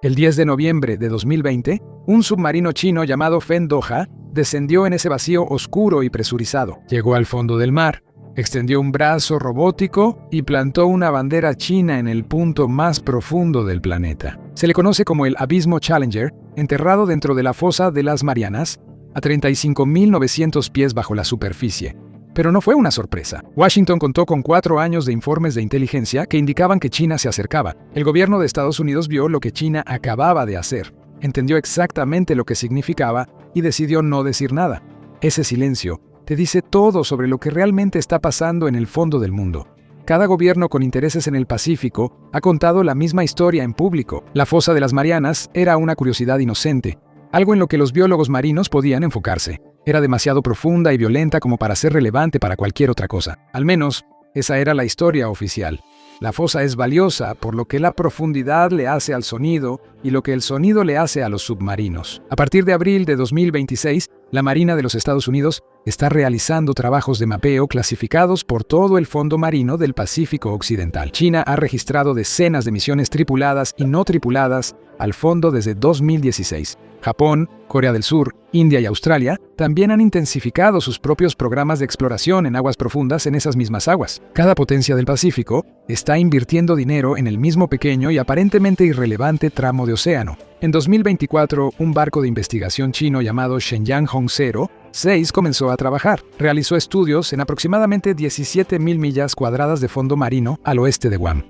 El 10 de noviembre de 2020, un submarino chino llamado Fen Doha descendió en ese vacío oscuro y presurizado. Llegó al fondo del mar, extendió un brazo robótico y plantó una bandera china en el punto más profundo del planeta. Se le conoce como el Abismo Challenger, enterrado dentro de la fosa de las Marianas, a 35.900 pies bajo la superficie. Pero no fue una sorpresa. Washington contó con 4 años de informes de inteligencia que indicaban que China se acercaba. El gobierno de Estados Unidos vio lo que China acababa de hacer, entendió exactamente lo que significaba y decidió no decir nada. Ese silencio te dice todo sobre lo que realmente está pasando en el fondo del mundo. Cada gobierno con intereses en el Pacífico ha contado la misma historia en público. La fosa de las Marianas era una curiosidad inocente, algo en lo que los biólogos marinos podían enfocarse. Era demasiado profunda y violenta como para ser relevante para cualquier otra cosa. Al menos, esa era la historia oficial. La fosa es valiosa por lo que la profundidad le hace al sonido y lo que el sonido le hace a los submarinos. A partir de abril de 2026, la Marina de los Estados Unidos está realizando trabajos de mapeo clasificados por todo el fondo marino del Pacífico Occidental. China ha registrado decenas de misiones tripuladas y no tripuladas al fondo desde 2016. Japón, Corea del Sur, India y Australia también han intensificado sus propios programas de exploración en aguas profundas en esas mismas aguas. Cada potencia del Pacífico está invirtiendo dinero en el mismo pequeño y aparentemente irrelevante tramo de océano. En 2024, un barco de investigación chino llamado Shenyang Hongzhero 6 comenzó a trabajar. Realizó estudios en aproximadamente 17.000 millas cuadradas de fondo marino al oeste de Guam.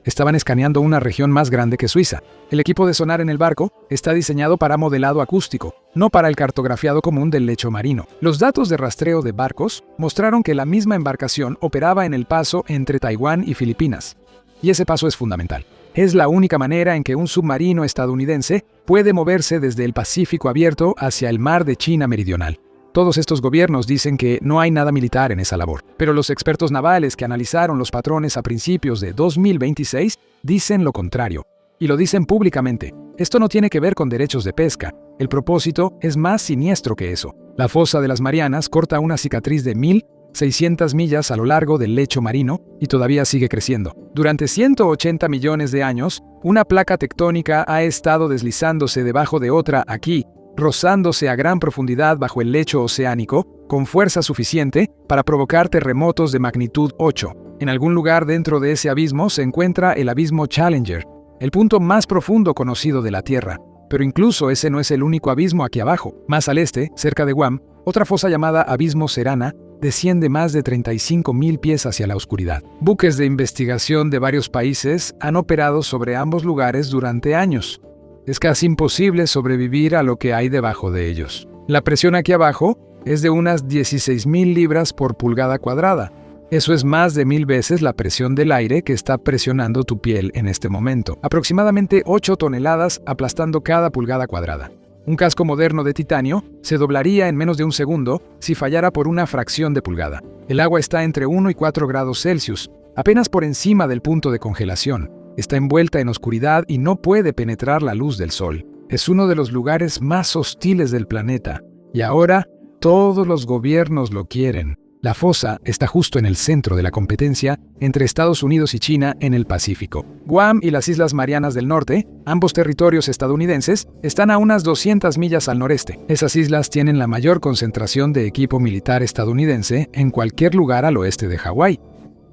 Estaban escaneando una región más grande que Suiza. El equipo de sonar en el barco está diseñado para modelado acústico, no para el cartografiado común del lecho marino. Los datos de rastreo de barcos mostraron que la misma embarcación operaba en el paso entre Taiwán y Filipinas. Y ese paso es fundamental. Es la única manera en que un submarino estadounidense puede moverse desde el Pacífico abierto hacia el mar de China meridional. Todos estos gobiernos dicen que no hay nada militar en esa labor, pero los expertos navales que analizaron los patrones a principios de 2026 dicen lo contrario, y lo dicen públicamente. Esto no tiene que ver con derechos de pesca, el propósito es más siniestro que eso. La fosa de las Marianas corta una cicatriz de 1.600 millas a lo largo del lecho marino y todavía sigue creciendo. Durante 180 millones de años, una placa tectónica ha estado deslizándose debajo de otra aquí, rozándose a gran profundidad bajo el lecho oceánico, con fuerza suficiente para provocar terremotos de magnitud 8. En algún lugar dentro de ese abismo se encuentra el Abismo Challenger, el punto más profundo conocido de la Tierra. Pero incluso ese no es el único abismo aquí abajo. Más al este, cerca de Guam, otra fosa llamada Abismo Serana desciende más de 35.000 pies hacia la oscuridad. Buques de investigación de varios países han operado sobre ambos lugares durante años. Es casi imposible sobrevivir a lo que hay debajo de ellos. La presión aquí abajo es de unas 16.000 libras por pulgada cuadrada. Eso es más de 1.000 veces la presión del aire que está presionando tu piel en este momento. Aproximadamente 8 toneladas aplastando cada pulgada cuadrada. Un casco moderno de titanio se doblaría en menos de un segundo si fallara por una fracción de pulgada. El agua está entre 1 y 4 grados Celsius, apenas por encima del punto de congelación. Está envuelta en oscuridad y no puede penetrar la luz del sol. Es uno de los lugares más hostiles del planeta. Y ahora, todos los gobiernos lo quieren. La fosa está justo en el centro de la competencia entre Estados Unidos y China en el Pacífico. Guam y las Islas Marianas del Norte, ambos territorios estadounidenses, están a unas 200 millas al noreste. Esas islas tienen la mayor concentración de equipo militar estadounidense en cualquier lugar al oeste de Hawái.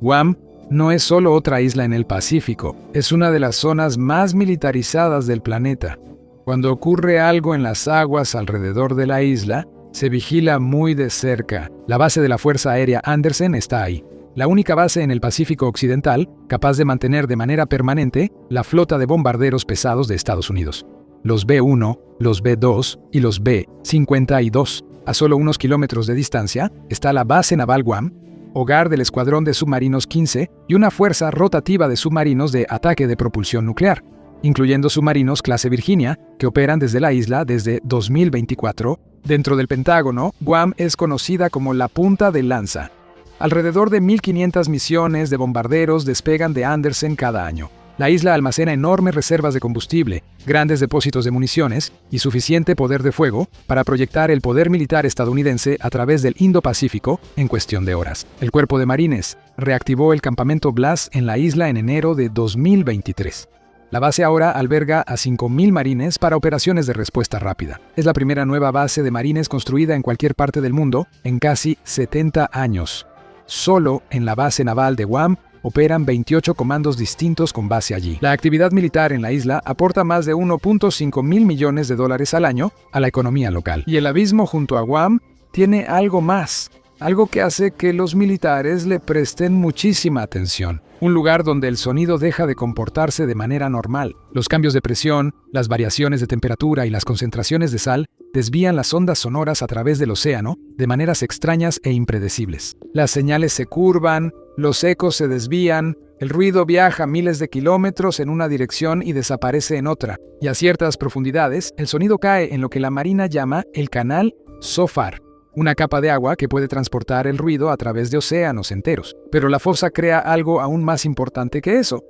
Guam no es solo otra isla en el Pacífico, es una de las zonas más militarizadas del planeta. Cuando ocurre algo en las aguas alrededor de la isla, se vigila muy de cerca. La base de la Fuerza Aérea Andersen está ahí, la única base en el Pacífico Occidental capaz de mantener de manera permanente la flota de bombarderos pesados de Estados Unidos. Los B-1, los B-2 y los B-52. A solo unos kilómetros de distancia está la base naval Guam, hogar del Escuadrón de Submarinos 15 y una fuerza rotativa de submarinos de ataque de propulsión nuclear, incluyendo submarinos clase Virginia, que operan desde la isla desde 2024. Dentro del Pentágono, Guam es conocida como la punta de lanza. Alrededor de 1.500 misiones de bombarderos despegan de Andersen cada año. La isla almacena enormes reservas de combustible, grandes depósitos de municiones y suficiente poder de fuego para proyectar el poder militar estadounidense a través del Indo-Pacífico en cuestión de horas. El Cuerpo de Marines reactivó el campamento Blas en la isla en enero de 2023. La base ahora alberga a 5.000 marines para operaciones de respuesta rápida. Es la primera nueva base de marines construida en cualquier parte del mundo en casi 70 años. Solo en la base naval de Guam operan 28 comandos distintos con base allí. La actividad militar en la isla aporta más de 1.5 mil millones de dólares al año a la economía local. Y el abismo junto a Guam tiene algo más, algo que hace que los militares le presten muchísima atención. Un lugar donde el sonido deja de comportarse de manera normal. Los cambios de presión, las variaciones de temperatura y las concentraciones de sal desvían las ondas sonoras a través del océano de maneras extrañas e impredecibles. Las señales se curvan, los ecos se desvían, el ruido viaja miles de kilómetros en una dirección y desaparece en otra. Y a ciertas profundidades, el sonido cae en lo que la Marina llama el canal SOFAR, una capa de agua que puede transportar el ruido a través de océanos enteros. Pero la fosa crea algo aún más importante que eso.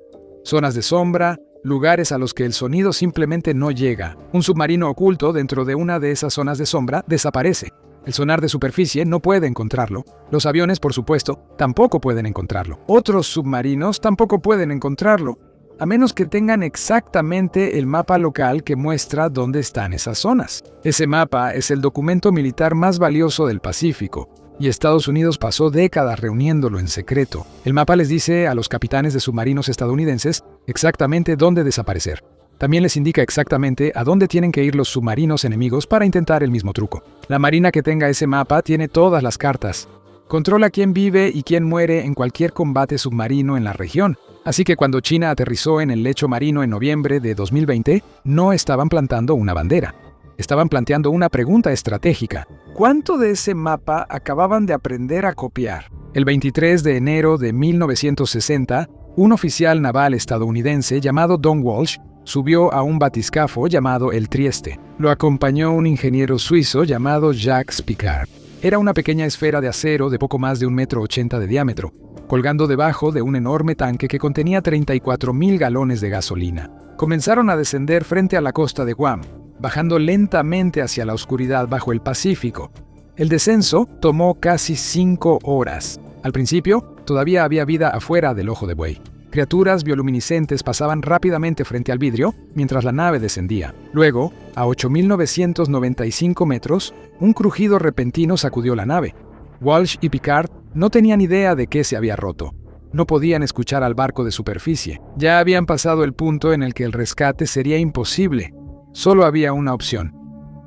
Zonas de sombra, lugares a los que el sonido simplemente no llega. Un submarino oculto dentro de una de esas zonas de sombra desaparece. El sonar de superficie no puede encontrarlo. Los aviones, por supuesto, tampoco pueden encontrarlo. Otros submarinos tampoco pueden encontrarlo, a menos que tengan exactamente el mapa local que muestra dónde están esas zonas. Ese mapa es el documento militar más valioso del Pacífico, y Estados Unidos pasó décadas reuniéndolo en secreto. El mapa les dice a los capitanes de submarinos estadounidenses exactamente dónde desaparecer. También les indica exactamente a dónde tienen que ir los submarinos enemigos para intentar el mismo truco. La Marina que tenga ese mapa tiene todas las cartas. Controla quién vive y quién muere en cualquier combate submarino en la región. Así que cuando China aterrizó en el lecho marino en noviembre de 2020, no estaban plantando una bandera. Estaban planteando una pregunta estratégica. ¿Cuánto de ese mapa acababan de aprender a copiar? El 23 de enero de 1960, un oficial naval estadounidense llamado Don Walsh subió a un batiscafo llamado el Trieste. Lo acompañó un ingeniero suizo llamado Jacques Piccard. Era una pequeña esfera de acero de poco más de 1,80 m de diámetro, colgando debajo de un enorme tanque que contenía 34.000 galones de gasolina. Comenzaron a descender frente a la costa de Guam, bajando lentamente hacia la oscuridad bajo el Pacífico. El descenso tomó casi 5 horas. Al principio, todavía había vida afuera del ojo de buey. Criaturas bioluminiscentes pasaban rápidamente frente al vidrio mientras la nave descendía. Luego, a 8.995 metros, un crujido repentino sacudió la nave. Walsh y Piccard no tenían idea de qué se había roto. No podían escuchar al barco de superficie. Ya habían pasado el punto en el que el rescate sería imposible. Solo había una opción.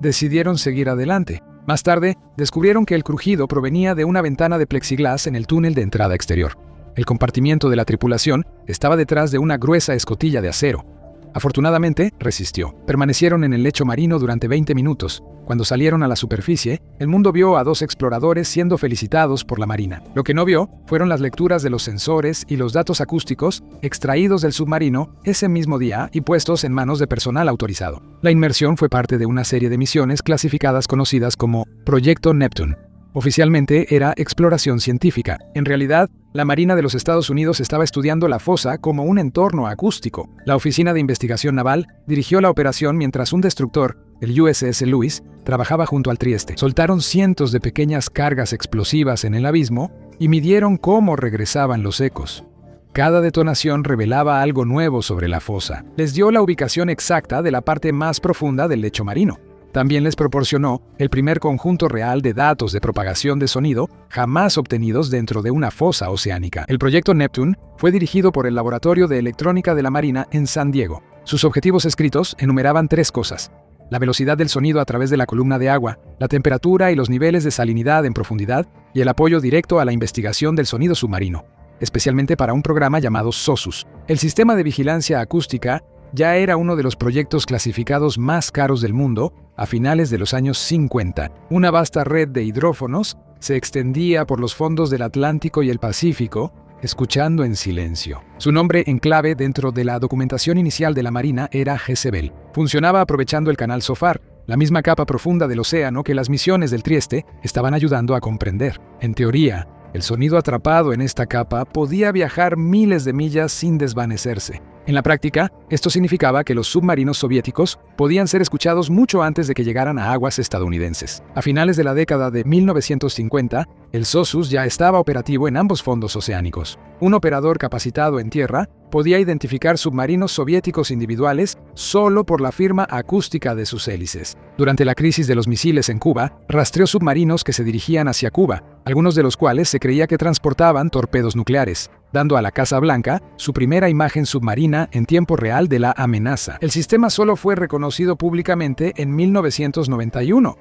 Decidieron seguir adelante. Más tarde, descubrieron que el crujido provenía de una ventana de plexiglás en el túnel de entrada exterior. El compartimiento de la tripulación estaba detrás de una gruesa escotilla de acero. Afortunadamente, resistió. Permanecieron en el lecho marino durante 20 minutos. Cuando salieron a la superficie, el mundo vio a 2 exploradores siendo felicitados por la Marina. Lo que no vio fueron las lecturas de los sensores y los datos acústicos extraídos del submarino ese mismo día y puestos en manos de personal autorizado. La inmersión fue parte de una serie de misiones clasificadas conocidas como Proyecto Neptune. Oficialmente era exploración científica. En realidad, la Marina de los Estados Unidos estaba estudiando la fosa como un entorno acústico. La Oficina de Investigación Naval dirigió la operación mientras un destructor, el USS Lewis, trabajaba junto al Trieste. Soltaron cientos de pequeñas cargas explosivas en el abismo y midieron cómo regresaban los ecos. Cada detonación revelaba algo nuevo sobre la fosa. Les dio la ubicación exacta de la parte más profunda del lecho marino. También les proporcionó el primer conjunto real de datos de propagación de sonido jamás obtenidos dentro de una fosa oceánica. El proyecto Neptune fue dirigido por el Laboratorio de Electrónica de la Marina en San Diego. Sus objetivos escritos enumeraban 3 cosas: la velocidad del sonido a través de la columna de agua, la temperatura y los niveles de salinidad en profundidad, y el apoyo directo a la investigación del sonido submarino, especialmente para un programa llamado SOSUS. El sistema de vigilancia acústica ya era uno de los proyectos clasificados más caros del mundo a finales de los años 50. Una vasta red de hidrófonos se extendía por los fondos del Atlántico y el Pacífico, escuchando en silencio. Su nombre en clave dentro de la documentación inicial de la Marina era Jezebel. Funcionaba aprovechando el canal SOFAR, la misma capa profunda del océano que las misiones del Trieste estaban ayudando a comprender. En teoría, el sonido atrapado en esta capa podía viajar miles de millas sin desvanecerse. En la práctica, esto significaba que los submarinos soviéticos podían ser escuchados mucho antes de que llegaran a aguas estadounidenses. A finales de la década de 1950, el SOSUS ya estaba operativo en ambos fondos oceánicos. Un operador capacitado en tierra podía identificar submarinos soviéticos individuales solo por la firma acústica de sus hélices. Durante la crisis de los misiles en Cuba, rastreó submarinos que se dirigían hacia Cuba, algunos de los cuales se creía que transportaban torpedos nucleares, dando a la Casa Blanca su primera imagen submarina en tiempo real de la amenaza. El sistema solo fue reconocido públicamente en 1991.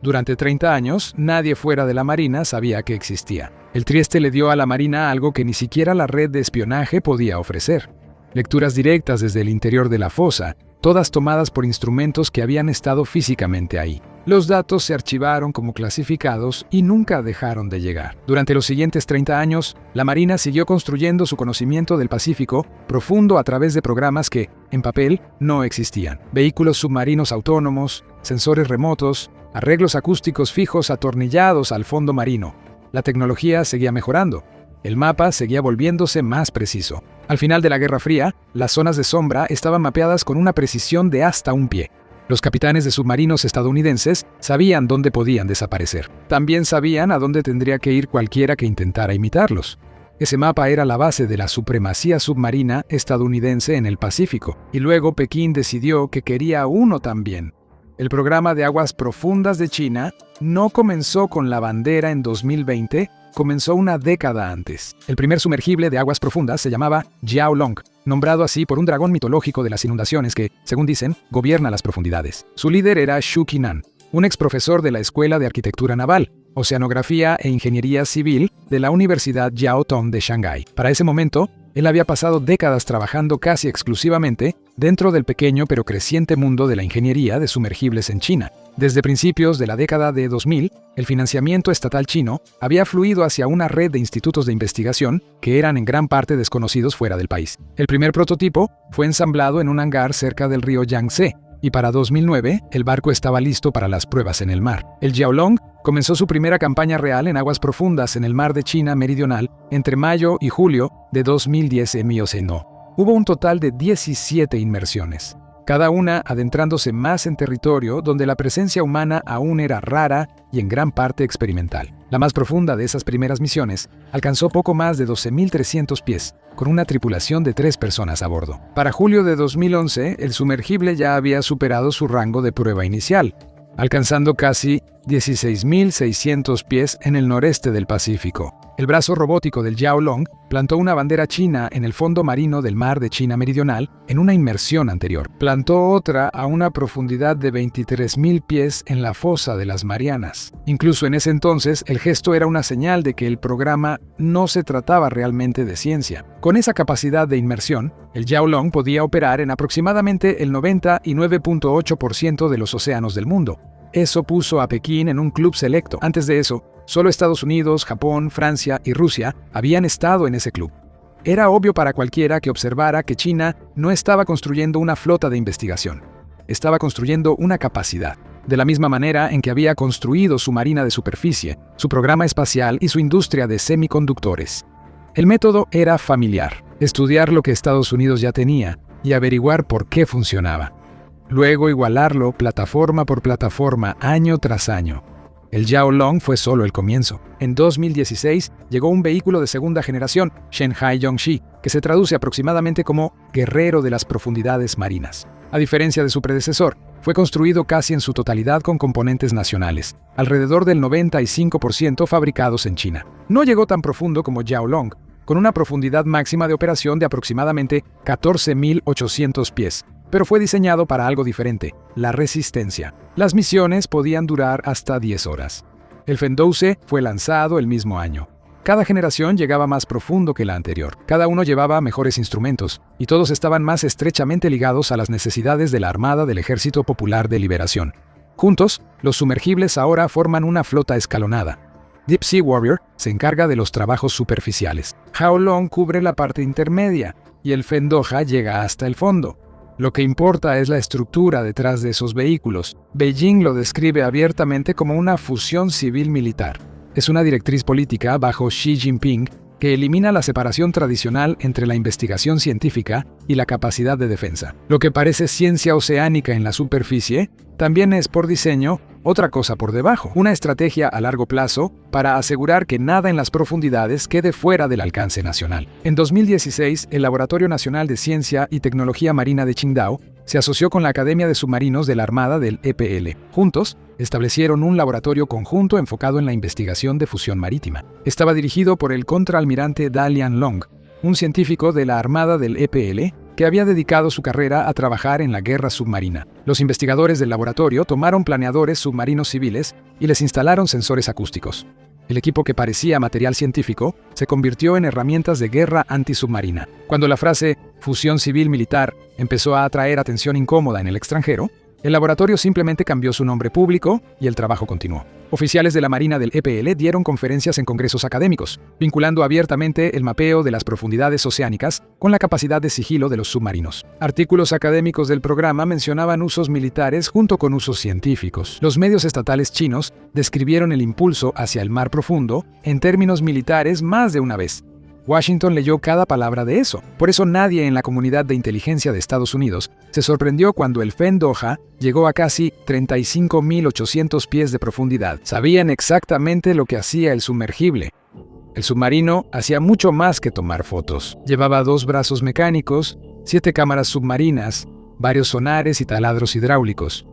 Durante 30 años, nadie fuera de la Marina sabía que existía. El Trieste le dio a la Marina algo que ni siquiera la red de espionaje podía ofrecer: lecturas directas desde el interior de la fosa, todas tomadas por instrumentos que habían estado físicamente ahí. Los datos se archivaron como clasificados y nunca dejaron de llegar. Durante los siguientes 30 años, la Marina siguió construyendo su conocimiento del Pacífico profundo a través de programas que, en papel, no existían. Vehículos submarinos autónomos, sensores remotos, arreglos acústicos fijos atornillados al fondo marino. La tecnología seguía mejorando. El mapa seguía volviéndose más preciso. Al final de la Guerra Fría, las zonas de sombra estaban mapeadas con una precisión de hasta un pie. Los capitanes de submarinos estadounidenses sabían dónde podían desaparecer. También sabían a dónde tendría que ir cualquiera que intentara imitarlos. Ese mapa era la base de la supremacía submarina estadounidense en el Pacífico, y luego Pekín decidió que quería uno también. El programa de aguas profundas de China no comenzó con la bandera en 2020, comenzó una década antes. El primer sumergible de aguas profundas se llamaba Jiaolong, nombrado así por un dragón mitológico de las inundaciones que, según dicen, gobierna las profundidades. Su líder era Xu Qinan, un exprofesor de la Escuela de Arquitectura Naval, Oceanografía e Ingeniería Civil de la Universidad Jiao Tong de Shanghái. Para ese momento, él había pasado décadas trabajando casi exclusivamente dentro del pequeño pero creciente mundo de la ingeniería de sumergibles en China. Desde principios de la década de 2000, el financiamiento estatal chino había fluido hacia una red de institutos de investigación que eran en gran parte desconocidos fuera del país. El primer prototipo fue ensamblado en un hangar cerca del río Yangtze, y para 2009 el barco estaba listo para las pruebas en el mar. El Jiaolong comenzó su primera campaña real en aguas profundas en el mar de China meridional entre mayo y julio de 2010 en Mioceno. Hubo un total de 17 inmersiones, cada una adentrándose más en territorio donde la presencia humana aún era rara y en gran parte experimental. La más profunda de esas primeras misiones alcanzó poco más de 12.300 pies, con una tripulación de 3 personas a bordo. Para julio de 2011, el sumergible ya había superado su rango de prueba inicial, alcanzando casi 16.600 pies en el noreste del Pacífico. El brazo robótico del Jiaolong plantó una bandera china en el fondo marino del mar de China Meridional en una inmersión anterior. Plantó otra a una profundidad de 23.000 pies en la fosa de las Marianas. Incluso en ese entonces, el gesto era una señal de que el programa no se trataba realmente de ciencia. Con esa capacidad de inmersión, el Jiaolong podía operar en aproximadamente el 99.8% de los océanos del mundo. Eso puso a Pekín en un club selecto. Antes de eso, solo Estados Unidos, Japón, Francia y Rusia habían estado en ese club. Era obvio para cualquiera que observara que China no estaba construyendo una flota de investigación. Estaba construyendo una capacidad. De la misma manera en que había construido su marina de superficie, su programa espacial y su industria de semiconductores. El método era familiar: estudiar lo que Estados Unidos ya tenía y averiguar por qué funcionaba. Luego igualarlo plataforma por plataforma, año tras año. El Jiaolong fue solo el comienzo. En 2016 llegó un vehículo de segunda generación, Shanghai Yongxi, que se traduce aproximadamente como guerrero de las profundidades marinas. A diferencia de su predecesor, fue construido casi en su totalidad con componentes nacionales, alrededor del 95% fabricados en China. No llegó tan profundo como Jiaolong, con una profundidad máxima de operación de aproximadamente 14.800 pies, pero fue diseñado para algo diferente: la resistencia. Las misiones podían durar hasta 10 horas. El Feng-12 fue lanzado el mismo año. Cada generación llegaba más profundo que la anterior. Cada uno llevaba mejores instrumentos, y todos estaban más estrechamente ligados a las necesidades de la Armada del Ejército Popular de Liberación. Juntos, los sumergibles ahora forman una flota escalonada. Deep Sea Warrior se encarga de los trabajos superficiales. Jiaolong cubre la parte intermedia, y el Feng-12 llega hasta el fondo. Lo que importa es la estructura detrás de esos vehículos. Beijing lo describe abiertamente como una fusión civil-militar. Es una directriz política bajo Xi Jinping que elimina la separación tradicional entre la investigación científica y la capacidad de defensa. Lo que parece ciencia oceánica en la superficie, también es por diseño otra cosa por debajo, una estrategia a largo plazo para asegurar que nada en las profundidades quede fuera del alcance nacional. En 2016, el Laboratorio Nacional de Ciencia y Tecnología Marina de Qingdao se asoció con la Academia de Submarinos de la Armada del EPL. Juntos, establecieron un laboratorio conjunto enfocado en la investigación de fusión marítima. Estaba dirigido por el contraalmirante Dalian Long, un científico de la Armada del EPL que había dedicado su carrera a trabajar en la guerra submarina. Los investigadores del laboratorio tomaron planeadores submarinos civiles y les instalaron sensores acústicos. El equipo, que parecía material científico, se convirtió en herramientas de guerra antisubmarina. Cuando la frase «fusión civil-militar» empezó a atraer atención incómoda en el extranjero, el laboratorio simplemente cambió su nombre público y el trabajo continuó. Oficiales de la Marina del EPL dieron conferencias en congresos académicos, vinculando abiertamente el mapeo de las profundidades oceánicas con la capacidad de sigilo de los submarinos. Artículos académicos del programa mencionaban usos militares junto con usos científicos. Los medios estatales chinos describieron el impulso hacia el mar profundo en términos militares más de una vez. Washington leyó cada palabra de eso. Por eso nadie en la comunidad de inteligencia de Estados Unidos se sorprendió cuando el Fen Doha llegó a casi 35.800 pies de profundidad. Sabían exactamente lo que hacía el sumergible. El submarino hacía mucho más que tomar fotos. Llevaba 2 brazos mecánicos, 7 cámaras submarinas, varios sonares y taladros hidráulicos.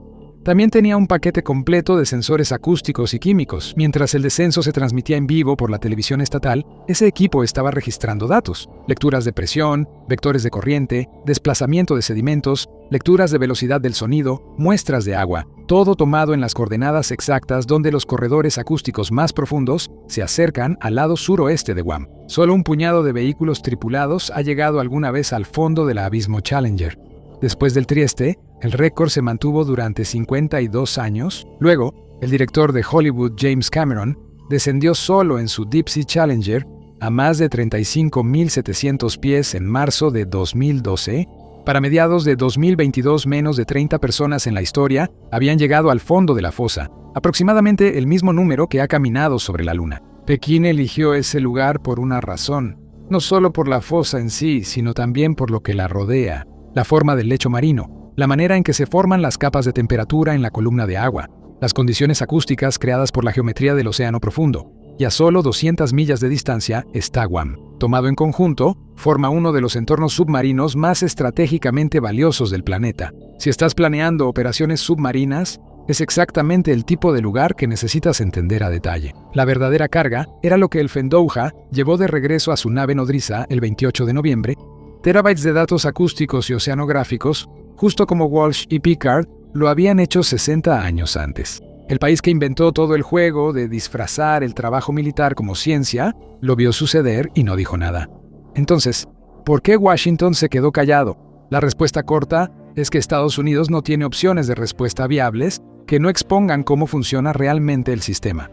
También tenía un paquete completo de sensores acústicos y químicos. Mientras el descenso se transmitía en vivo por la televisión estatal, ese equipo estaba registrando datos: lecturas de presión, vectores de corriente, desplazamiento de sedimentos, lecturas de velocidad del sonido, muestras de agua, todo tomado en las coordenadas exactas donde los corredores acústicos más profundos se acercan al lado suroeste de Guam. Solo un puñado de vehículos tripulados ha llegado alguna vez al fondo del abismo Challenger. Después del Trieste, el récord se mantuvo durante 52 años. Luego, el director de Hollywood, James Cameron, descendió solo en su Deep Sea Challenger a más de 35.700 pies en marzo de 2012. Para mediados de 2022, menos de 30 personas en la historia habían llegado al fondo de la fosa, aproximadamente el mismo número que ha caminado sobre la Luna. Pekín eligió ese lugar por una razón, no solo por la fosa en sí, sino también por lo que la rodea. La forma del lecho marino, la manera en que se forman las capas de temperatura en la columna de agua, las condiciones acústicas creadas por la geometría del océano profundo. Y a solo 200 millas de distancia está Guam. Tomado en conjunto, forma uno de los entornos submarinos más estratégicamente valiosos del planeta. Si estás planeando operaciones submarinas, es exactamente el tipo de lugar que necesitas entender a detalle. La verdadera carga era lo que el Fen Doha llevó de regreso a su nave nodriza el 28 de noviembre, terabytes de datos acústicos y oceanográficos, justo como Walsh y Pickard lo habían hecho 60 años antes. El país que inventó todo el juego de disfrazar el trabajo militar como ciencia, lo vio suceder y no dijo nada. Entonces, ¿por qué Washington se quedó callado? La respuesta corta es que Estados Unidos no tiene opciones de respuesta viables que no expongan cómo funciona realmente el sistema.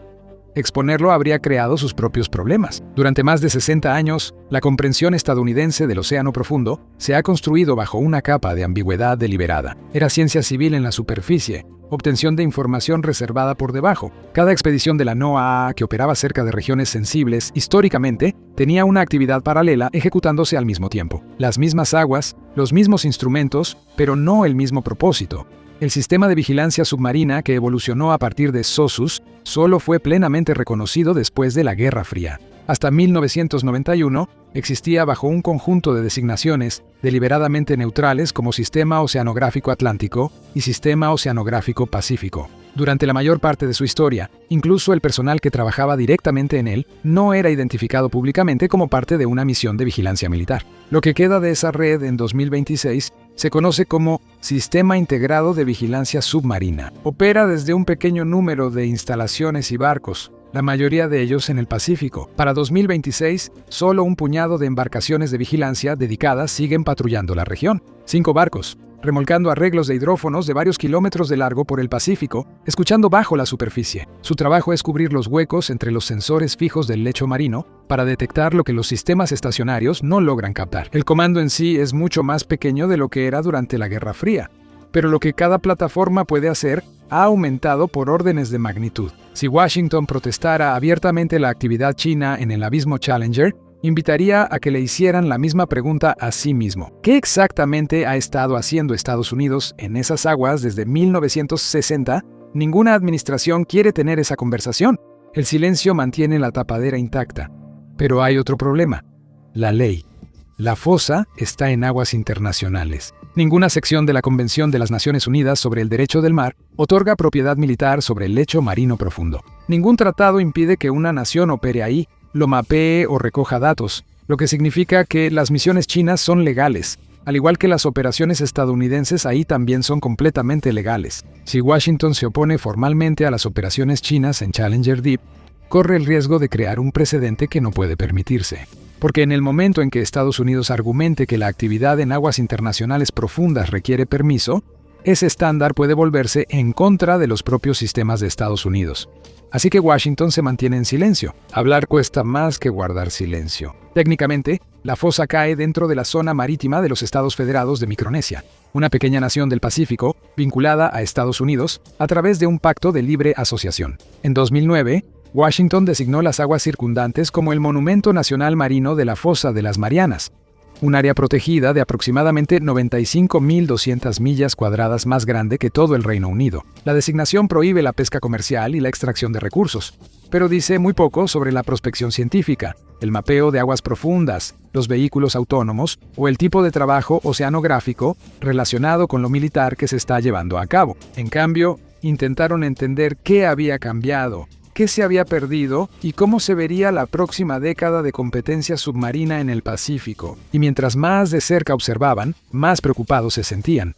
Exponerlo habría creado sus propios problemas. Durante más de 60 años, la comprensión estadounidense del océano profundo se ha construido bajo una capa de ambigüedad deliberada. Era ciencia civil en la superficie, obtención de información reservada por debajo. Cada expedición de la NOAA que operaba cerca de regiones sensibles, históricamente, tenía una actividad paralela ejecutándose al mismo tiempo. Las mismas aguas, los mismos instrumentos, pero no el mismo propósito. El sistema de vigilancia submarina que evolucionó a partir de SOSUS solo fue plenamente reconocido después de la Guerra Fría. Hasta 1991 existía bajo un conjunto de designaciones deliberadamente neutrales como Sistema Oceanográfico Atlántico y Sistema Oceanográfico Pacífico. Durante la mayor parte de su historia, incluso el personal que trabajaba directamente en él no era identificado públicamente como parte de una misión de vigilancia militar. Lo que queda de esa red en 2026 se conoce como Sistema Integrado de Vigilancia Submarina. Opera desde un pequeño número de instalaciones y barcos, la mayoría de ellos en el Pacífico. Para 2026, solo un puñado de embarcaciones de vigilancia dedicadas siguen patrullando la región. 5 barcos, remolcando arreglos de hidrófonos de varios kilómetros de largo por el Pacífico, escuchando bajo la superficie. Su trabajo es cubrir los huecos entre los sensores fijos del lecho marino para detectar lo que los sistemas estacionarios no logran captar. El comando en sí es mucho más pequeño de lo que era durante la Guerra Fría, pero lo que cada plataforma puede hacer ha aumentado por órdenes de magnitud. Si Washington protestara abiertamente la actividad china en el abismo Challenger, invitaría a que le hicieran la misma pregunta a sí mismo. ¿Qué exactamente ha estado haciendo Estados Unidos en esas aguas desde 1960? Ninguna administración quiere tener esa conversación. El silencio mantiene la tapadera intacta. Pero hay otro problema: la ley. La fosa está en aguas internacionales. Ninguna sección de la Convención de las Naciones Unidas sobre el Derecho del Mar otorga propiedad militar sobre el lecho marino profundo. Ningún tratado impide que una nación opere ahí, lo mapee o recoja datos, lo que significa que las misiones chinas son legales, al igual que las operaciones estadounidenses ahí también son completamente legales. Si Washington se opone formalmente a las operaciones chinas en Challenger Deep, corre el riesgo de crear un precedente que no puede permitirse. Porque en el momento en que Estados Unidos argumente que la actividad en aguas internacionales profundas requiere permiso, ese estándar puede volverse en contra de los propios sistemas de Estados Unidos. Así que Washington se mantiene en silencio. Hablar cuesta más que guardar silencio. Técnicamente, la fosa cae dentro de la zona marítima de los Estados Federados de Micronesia, una pequeña nación del Pacífico vinculada a Estados Unidos a través de un pacto de libre asociación. En 2009, Washington designó las aguas circundantes como el Monumento Nacional Marino de la Fosa de las Marianas, un área protegida de aproximadamente 95.200 millas cuadradas más grande que todo el Reino Unido. La designación prohíbe la pesca comercial y la extracción de recursos, pero dice muy poco sobre la prospección científica, el mapeo de aguas profundas, los vehículos autónomos o el tipo de trabajo oceanográfico relacionado con lo militar que se está llevando a cabo. En cambio, intentaron entender qué había cambiado, qué se había perdido y cómo se vería la próxima década de competencia submarina en el Pacífico. Y mientras más de cerca observaban, más preocupados se sentían.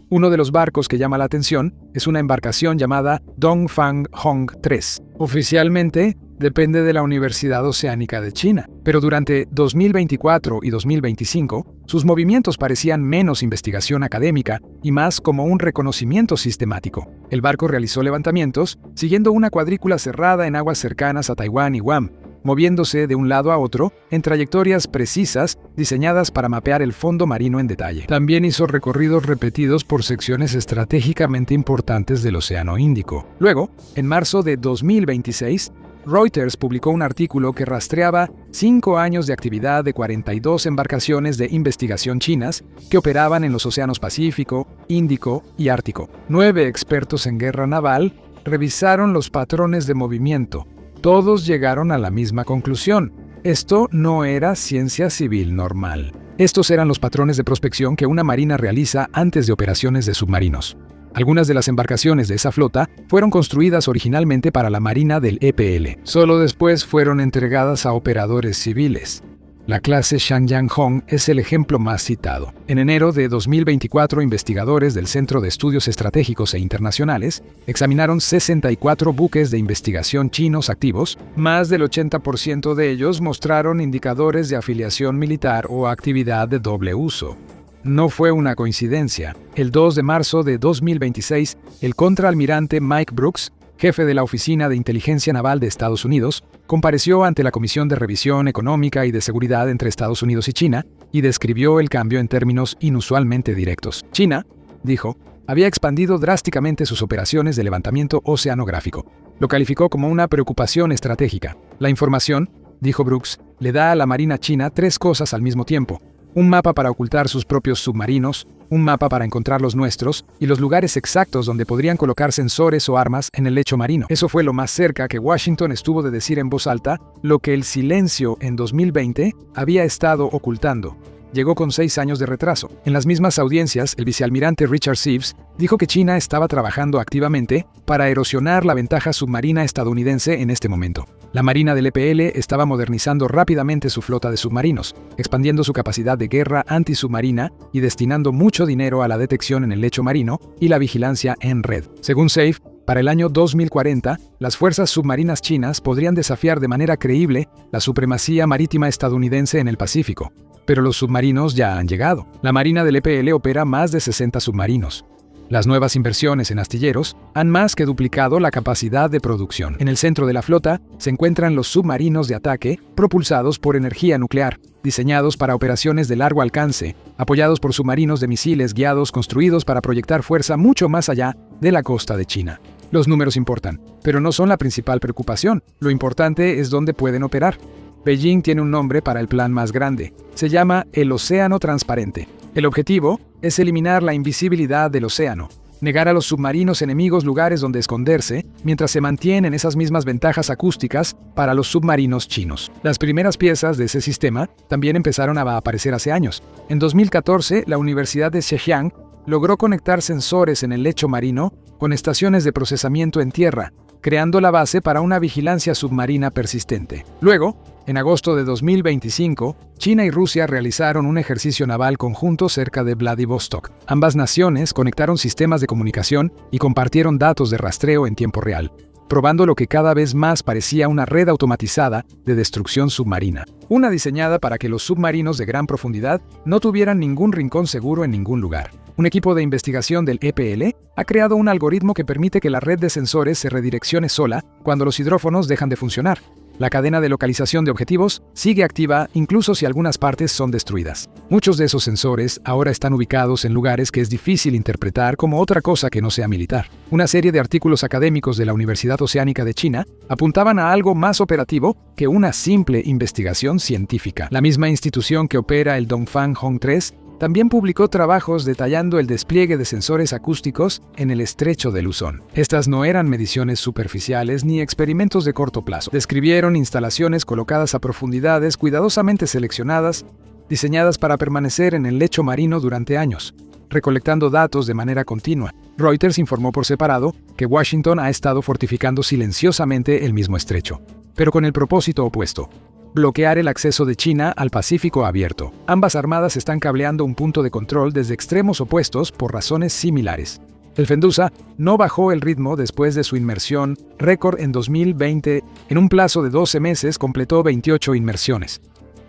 Uno de los barcos que llama la atención es una embarcación llamada Dongfang Hong 3. Oficialmente, depende de la Universidad Oceánica de China, pero durante 2024 y 2025, sus movimientos parecían menos investigación académica y más como un reconocimiento sistemático. El barco realizó levantamientos siguiendo una cuadrícula cerrada en aguas cercanas a Taiwán y Guam, moviéndose de un lado a otro en trayectorias precisas diseñadas para mapear el fondo marino en detalle. También hizo recorridos repetidos por secciones estratégicamente importantes del Océano Índico. Luego, en marzo de 2026, Reuters publicó un artículo que rastreaba 5 años de actividad de 42 embarcaciones de investigación chinas que operaban en los océanos Pacífico, Índico y Ártico. 9 expertos en guerra naval revisaron los patrones de movimiento. Todos llegaron a la misma conclusión: esto no era ciencia civil normal. Estos eran los patrones de prospección que una marina realiza antes de operaciones de submarinos. Algunas de las embarcaciones de esa flota fueron construidas originalmente para la Marina del EPL. Solo después fueron entregadas a operadores civiles. La clase Shangyang Hong es el ejemplo más citado. En enero de 2024, investigadores del Centro de Estudios Estratégicos e Internacionales examinaron 64 buques de investigación chinos activos. Más del 80% de ellos mostraron indicadores de afiliación militar o actividad de doble uso. No fue una coincidencia. El 2 de marzo de 2026, el contraalmirante Mike Brooks, jefe de la Oficina de Inteligencia Naval de Estados Unidos, compareció ante la Comisión de Revisión Económica y de Seguridad entre Estados Unidos y China y describió el cambio en términos inusualmente directos. China, dijo, había expandido drásticamente sus operaciones de levantamiento oceanográfico. Lo calificó como una preocupación estratégica. La información, dijo Brooks, le da a la Marina china 3 cosas al mismo tiempo: un mapa para ocultar sus propios submarinos, un mapa para encontrar los nuestros y los lugares exactos donde podrían colocar sensores o armas en el lecho marino. Eso fue lo más cerca que Washington estuvo de decir en voz alta lo que el silencio en 2020 había estado ocultando. Llegó con 6 años de retraso. En las mismas audiencias, el vicealmirante Richard Sives dijo que China estaba trabajando activamente para erosionar la ventaja submarina estadounidense en este momento. La Marina del EPL estaba modernizando rápidamente su flota de submarinos, expandiendo su capacidad de guerra antisubmarina y destinando mucho dinero a la detección en el lecho marino y la vigilancia en red. Según Safe, para el año 2040, las fuerzas submarinas chinas podrían desafiar de manera creíble la supremacía marítima estadounidense en el Pacífico. Pero los submarinos ya han llegado. La Marina del EPL opera más de 60 submarinos. Las nuevas inversiones en astilleros han más que duplicado la capacidad de producción. En el centro de la flota se encuentran los submarinos de ataque propulsados por energía nuclear, diseñados para operaciones de largo alcance, apoyados por submarinos de misiles guiados construidos para proyectar fuerza mucho más allá de la costa de China. Los números importan, pero no son la principal preocupación. Lo importante es dónde pueden operar. Beijing tiene un nombre para el plan más grande. Se llama el Océano Transparente. El objetivo es eliminar la invisibilidad del océano, negar a los submarinos enemigos lugares donde esconderse, mientras se mantienen esas mismas ventajas acústicas para los submarinos chinos. Las primeras piezas de ese sistema también empezaron a aparecer hace años. En 2014, la Universidad de Zhejiang logró conectar sensores en el lecho marino con estaciones de procesamiento en tierra, creando la base para una vigilancia submarina persistente. Luego, en agosto de 2025, China y Rusia realizaron un ejercicio naval conjunto cerca de Vladivostok. Ambas naciones conectaron sistemas de comunicación y compartieron datos de rastreo en tiempo real, probando lo que cada vez más parecía una red automatizada de destrucción submarina. Una diseñada para que los submarinos de gran profundidad no tuvieran ningún rincón seguro en ningún lugar. Un equipo de investigación del EPL ha creado un algoritmo que permite que la red de sensores se redireccione sola cuando los hidrófonos dejan de funcionar. La cadena de localización de objetivos sigue activa incluso si algunas partes son destruidas. Muchos de esos sensores ahora están ubicados en lugares que es difícil interpretar como otra cosa que no sea militar. Una serie de artículos académicos de la Universidad Oceánica de China apuntaban a algo más operativo que una simple investigación científica. La misma institución que opera el Dongfang Hong 3 también publicó trabajos detallando el despliegue de sensores acústicos en el estrecho de Luzón. Estas no eran mediciones superficiales ni experimentos de corto plazo. Describieron instalaciones colocadas a profundidades cuidadosamente seleccionadas, diseñadas para permanecer en el lecho marino durante años, recolectando datos de manera continua. Reuters informó por separado que Washington ha estado fortificando silenciosamente el mismo estrecho, pero con el propósito opuesto: bloquear el acceso de China al Pacífico abierto. Ambas armadas están cableando un punto de control desde extremos opuestos por razones similares. El Fendusa no bajó el ritmo después de su inmersión récord en 2020. En un plazo de 12 meses completó 28 inmersiones.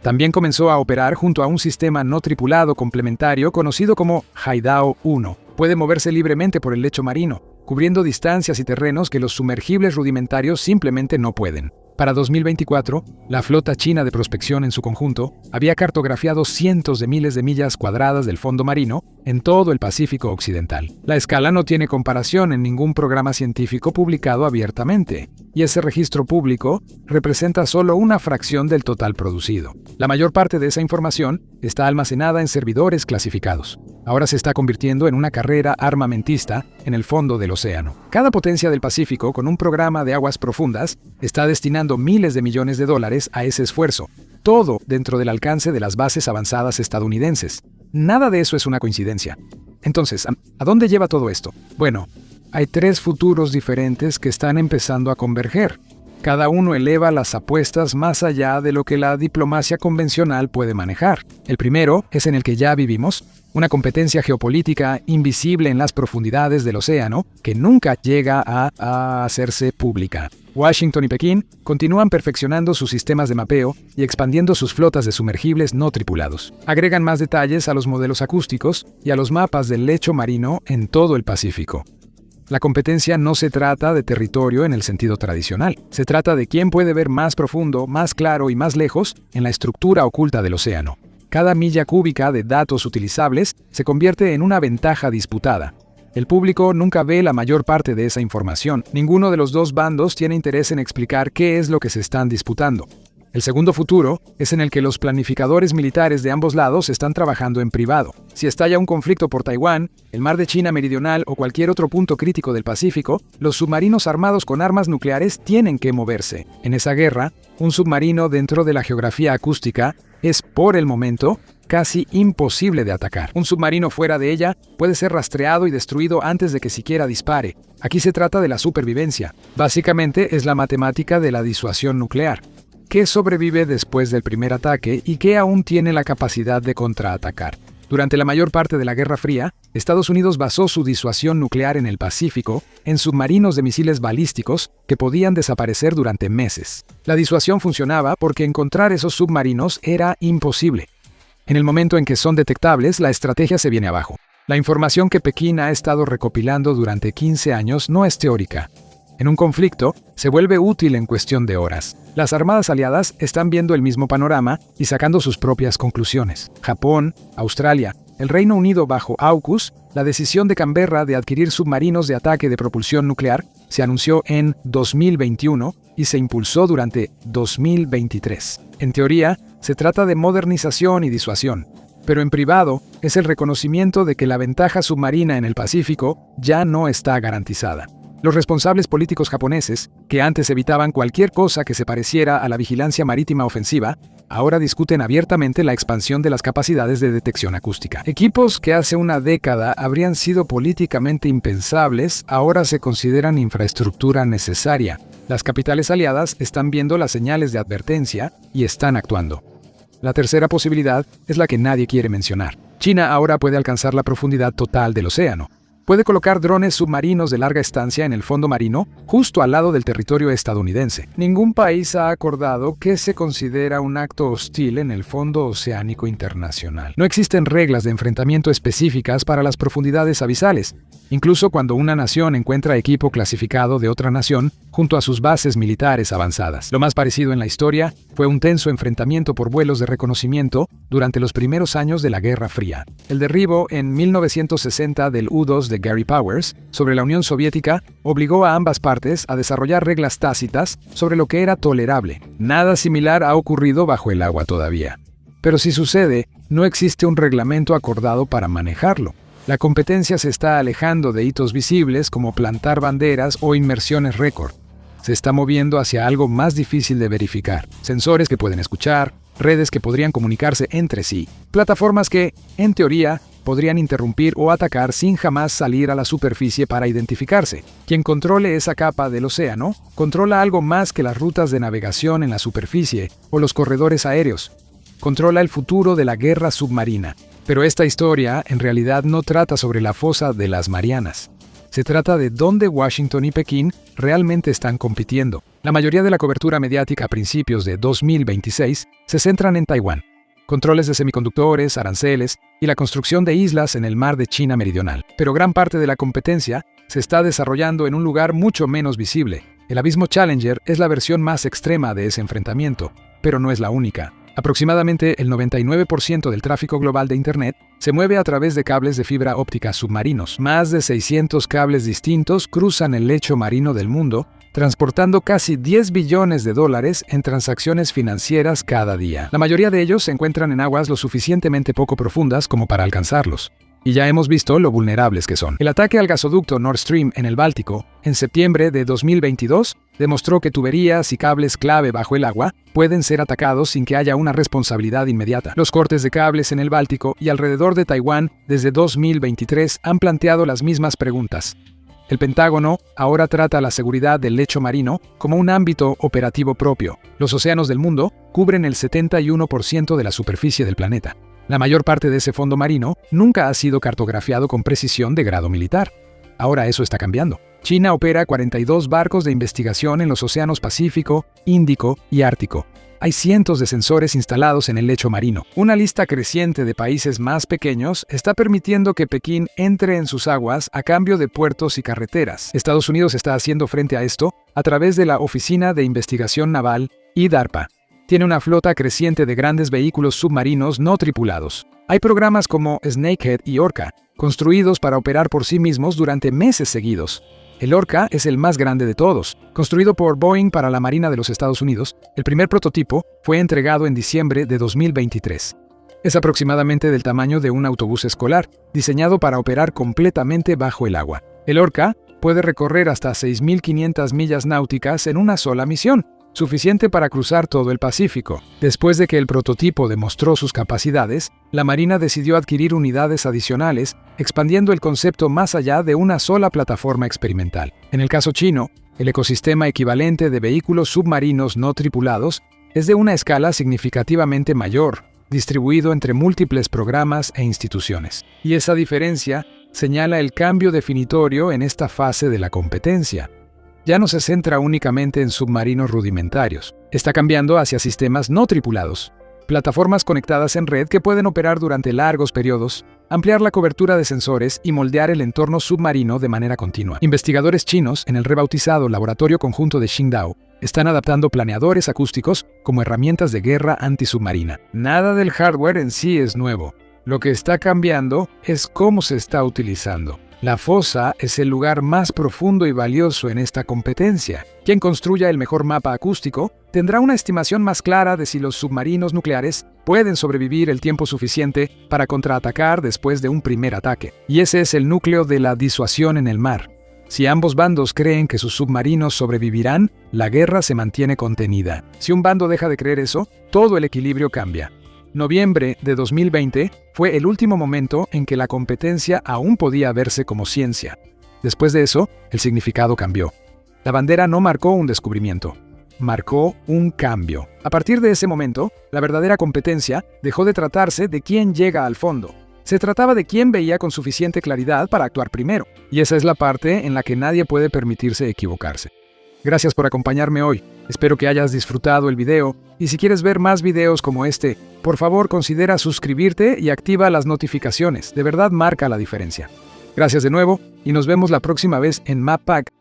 También comenzó a operar junto a un sistema no tripulado complementario conocido como Haidao 1. Puede moverse libremente por el lecho marino, cubriendo distancias y terrenos que los sumergibles rudimentarios simplemente no pueden. Para 2024, la flota china de prospección en su conjunto había cartografiado cientos de miles de millas cuadradas del fondo marino en todo el Pacífico Occidental. La escala no tiene comparación en ningún programa científico publicado abiertamente, y ese registro público representa solo una fracción del total producido. La mayor parte de esa información está almacenada en servidores clasificados. Ahora se está convirtiendo en una carrera armamentista en el fondo del océano. Cada potencia del Pacífico, con un programa de aguas profundas, está destinando miles de millones de dólares a ese esfuerzo, todo dentro del alcance de las bases avanzadas estadounidenses. Nada de eso es una coincidencia. Entonces, ¿a dónde lleva todo esto? Bueno, hay 3 futuros diferentes que están empezando a converger. Cada uno eleva las apuestas más allá de lo que la diplomacia convencional puede manejar. El primero es en el que ya vivimos, una competencia geopolítica invisible en las profundidades del océano que nunca llega a hacerse pública. Washington y Pekín continúan perfeccionando sus sistemas de mapeo y expandiendo sus flotas de sumergibles no tripulados. Agregan más detalles a los modelos acústicos y a los mapas del lecho marino en todo el Pacífico. La competencia no se trata de territorio en el sentido tradicional. Se trata de quién puede ver más profundo, más claro y más lejos en la estructura oculta del océano. Cada milla cúbica de datos utilizables se convierte en una ventaja disputada. El público nunca ve la mayor parte de esa información. Ninguno de los dos bandos tiene interés en explicar qué es lo que se están disputando. El segundo futuro es en el que los planificadores militares de ambos lados están trabajando en privado. Si estalla un conflicto por Taiwán, el mar de China Meridional o cualquier otro punto crítico del Pacífico, los submarinos armados con armas nucleares tienen que moverse. En esa guerra, un submarino dentro de la geografía acústica es, por el momento, casi imposible de atacar. Un submarino fuera de ella puede ser rastreado y destruido antes de que siquiera dispare. Aquí se trata de la supervivencia. Básicamente es la matemática de la disuasión nuclear. ¿Qué sobrevive después del primer ataque y qué aún tiene la capacidad de contraatacar? Durante la mayor parte de la Guerra Fría, Estados Unidos basó su disuasión nuclear en el Pacífico en submarinos de misiles balísticos que podían desaparecer durante meses. La disuasión funcionaba porque encontrar esos submarinos era imposible. En el momento en que son detectables, la estrategia se viene abajo. La información que Pekín ha estado recopilando durante 15 años no es teórica. En un conflicto, se vuelve útil en cuestión de horas. Las armadas aliadas están viendo el mismo panorama y sacando sus propias conclusiones. Japón, Australia El Reino Unido bajo AUKUS, la decisión de Canberra de adquirir submarinos de ataque de propulsión nuclear, se anunció en 2021 y se impulsó durante 2023. En teoría, se trata de modernización y disuasión, pero en privado es el reconocimiento de que la ventaja submarina en el Pacífico ya no está garantizada. Los responsables políticos japoneses, que antes evitaban cualquier cosa que se pareciera a la vigilancia marítima ofensiva, ahora discuten abiertamente la expansión de las capacidades de detección acústica. Equipos que hace una década habrían sido políticamente impensables, ahora se consideran infraestructura necesaria. Las capitales aliadas están viendo las señales de advertencia y están actuando. La tercera posibilidad es la que nadie quiere mencionar. China ahora puede alcanzar la profundidad total del océano. Puede colocar drones submarinos de larga estancia en el fondo marino, justo al lado del territorio estadounidense. Ningún país ha acordado qué se considera un acto hostil en el fondo oceánico internacional. No existen reglas de enfrentamiento específicas para las profundidades abisales, incluso cuando una nación encuentra equipo clasificado de otra nación junto a sus bases militares avanzadas. Lo más parecido en la historia fue un tenso enfrentamiento por vuelos de reconocimiento durante los primeros años de la Guerra Fría. El derribo en 1960 del U-2 de Gary Powers sobre la Unión Soviética obligó a ambas partes a desarrollar reglas tácitas sobre lo que era tolerable. Nada similar ha ocurrido bajo el agua todavía. Pero si sucede, no existe un reglamento acordado para manejarlo. La competencia se está alejando de hitos visibles como plantar banderas o inmersiones récord. Se está moviendo hacia algo más difícil de verificar. Sensores que pueden escuchar, redes que podrían comunicarse entre sí, plataformas que, en teoría, podrían interrumpir o atacar sin jamás salir a la superficie para identificarse. Quien controle esa capa del océano, controla algo más que las rutas de navegación en la superficie o los corredores aéreos. Controla el futuro de la guerra submarina. Pero esta historia, en realidad, no trata sobre la fosa de las Marianas. Se trata de dónde Washington y Pekín realmente están compitiendo. La mayoría de la cobertura mediática a principios de 2026 se centran en Taiwán. Controles de semiconductores, aranceles y la construcción de islas en el mar de China Meridional. Pero gran parte de la competencia se está desarrollando en un lugar mucho menos visible. El abismo Challenger es la versión más extrema de ese enfrentamiento, pero no es la única. Aproximadamente el 99% del tráfico global de Internet se mueve a través de cables de fibra óptica submarinos. Más de 600 cables distintos cruzan el lecho marino del mundo, transportando casi $10 billones en transacciones financieras cada día. La mayoría de ellos se encuentran en aguas lo suficientemente poco profundas como para alcanzarlos. Y ya hemos visto lo vulnerables que son. El ataque al gasoducto Nord Stream en el Báltico, en septiembre de 2022, demostró que tuberías y cables clave bajo el agua pueden ser atacados sin que haya una responsabilidad inmediata. Los cortes de cables en el Báltico y alrededor de Taiwán desde 2023 han planteado las mismas preguntas. El Pentágono ahora trata la seguridad del lecho marino como un ámbito operativo propio. Los océanos del mundo cubren el 71% de la superficie del planeta. La mayor parte de ese fondo marino nunca ha sido cartografiado con precisión de grado militar. Ahora eso está cambiando. China opera 42 barcos de investigación en los océanos Pacífico, Índico y Ártico. Hay cientos de sensores instalados en el lecho marino. Una lista creciente de países más pequeños está permitiendo que Pekín entre en sus aguas a cambio de puertos y carreteras. Estados Unidos está haciendo frente a esto a través de la Oficina de Investigación Naval y DARPA. Tiene una flota creciente de grandes vehículos submarinos no tripulados. Hay programas como Snakehead y Orca, construidos para operar por sí mismos durante meses seguidos. El Orca es el más grande de todos. Construido por Boeing para la Marina de los Estados Unidos, el primer prototipo fue entregado en diciembre de 2023. Es aproximadamente del tamaño de un autobús escolar, diseñado para operar completamente bajo el agua. El Orca puede recorrer hasta 6.500 millas náuticas en una sola misión, suficiente para cruzar todo el Pacífico. Después de que el prototipo demostró sus capacidades, la Marina decidió adquirir unidades adicionales, expandiendo el concepto más allá de una sola plataforma experimental. En el caso chino, el ecosistema equivalente de vehículos submarinos no tripulados es de una escala significativamente mayor, distribuido entre múltiples programas e instituciones. Y esa diferencia señala el cambio definitorio en esta fase de la competencia. Ya no se centra únicamente en submarinos rudimentarios. Está cambiando hacia sistemas no tripulados, plataformas conectadas en red que pueden operar durante largos periodos, ampliar la cobertura de sensores y moldear el entorno submarino de manera continua. Investigadores chinos en el rebautizado Laboratorio Conjunto de Qingdao están adaptando planeadores acústicos como herramientas de guerra antisubmarina. Nada del hardware en sí es nuevo. Lo que está cambiando es cómo se está utilizando. La fosa es el lugar más profundo y valioso en esta competencia. Quien construya el mejor mapa acústico tendrá una estimación más clara de si los submarinos nucleares pueden sobrevivir el tiempo suficiente para contraatacar después de un primer ataque. Y ese es el núcleo de la disuasión en el mar. Si ambos bandos creen que sus submarinos sobrevivirán, la guerra se mantiene contenida. Si un bando deja de creer eso, todo el equilibrio cambia. Noviembre de 2020 fue el último momento en que la competencia aún podía verse como ciencia. Después de eso, el significado cambió. La bandera no marcó un descubrimiento, marcó un cambio. A partir de ese momento, la verdadera competencia dejó de tratarse de quién llega al fondo. Se trataba de quién veía con suficiente claridad para actuar primero. Y esa es la parte en la que nadie puede permitirse equivocarse. Gracias por acompañarme hoy. Espero que hayas disfrutado el video, y si quieres ver más videos como este, por favor considera suscribirte y activa las notificaciones. De verdad marca la diferencia. Gracias de nuevo, y nos vemos la próxima vez en MapPack.